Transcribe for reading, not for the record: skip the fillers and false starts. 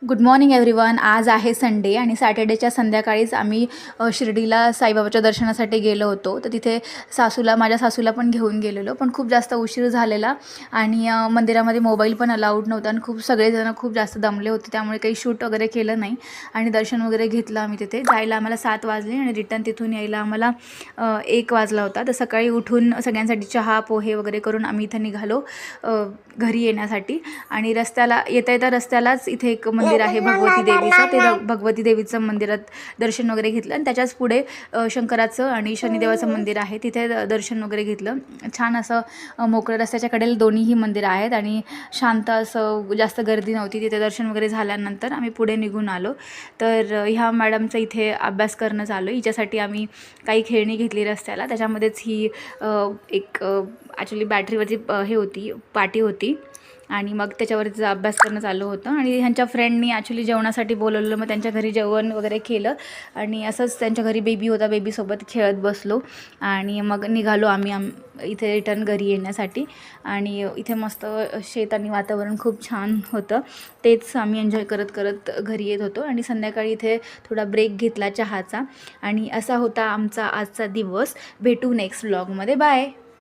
Good morning everyone. आज आहे Sunday आणि सॅटर्डेच्या संध्याकाळीच आम्ही शिर्डीला साईबाबाच्या दर्शनासाठी गेलो होतो. तर तिथे माझ्या सासूला पण घेऊन गेलेलो, पण खूप जास्त उशीर झालेला आणि मंदिरामध्ये मोबाईल पण अलाउड नव्हता आणि सगळेजण खूप जास्त दमले होते, त्यामुळे काही शूट वगैरे केलं नाही आणि दर्शन वगैरे घेतलं आम्ही. तिथे जायला आम्हाला 7 वाजले आणि रिटर्न तिथून यायला आम्हाला 1 वाजला होता. तर सकाळी उठून सगळ्यांसाठी चहा पोहे वगैरे करून आम्ही इथं निघालो घरी येण्यासाठी. आणि येता रस्त्यालाच इथे एक मंदिर आहे भगवती देवीचं. ते भगवती देवीचं मंदिरात दर्शन वगैरे घेतलं आणि त्याच्याच पुढे शंकराचं आणि शनिदेवाचं मंदिर आहे, तिथे दर्शन वगैरे घेतलं. छान असं मोकळं रस्त्याच्या कडेला दोन्हीही मंदिरं आहेत आणि शांत असं, जास्त गर्दी नव्हती. तिथे दर्शन वगैरे झाल्यानंतर आम्ही पुढे निघून आलो. तर ह्या मॅडमचं इथे अभ्यास करणं चालू. हिच्यासाठी आम्ही काही खेळणी घेतली रस्त्याला. त्याच्यामध्येच ही एक ॲक्च्युली बॅटरीवरची हे होती, पाटी होती आणि मग त्याच्यावरती अभ्यास करणं चालू होतं. आणि ह्यांच्या फ्रेंडनी ॲक्च्युली जेवणासाठी बोलवलेलं, मग त्यांच्या घरी जेवण वगैरे केलं आणि असंच त्यांच्या घरी बेबी होता, बेबीसोबत खेळत बसलो आणि मग निघालो आम्ही इथे रिटर्न घरी येण्यासाठी. आणि इथे मस्त शेत आणि वातावरण खूप छान होतं, तेच आम्ही एन्जॉय करत करत घरी येत होतो. आणि संध्याकाळी इथे थोडा ब्रेक घेतला चहाचा. आणि असा होता आमचा आजचा दिवस. भेटू नेक्स्ट व्लॉगमध्ये. बाय.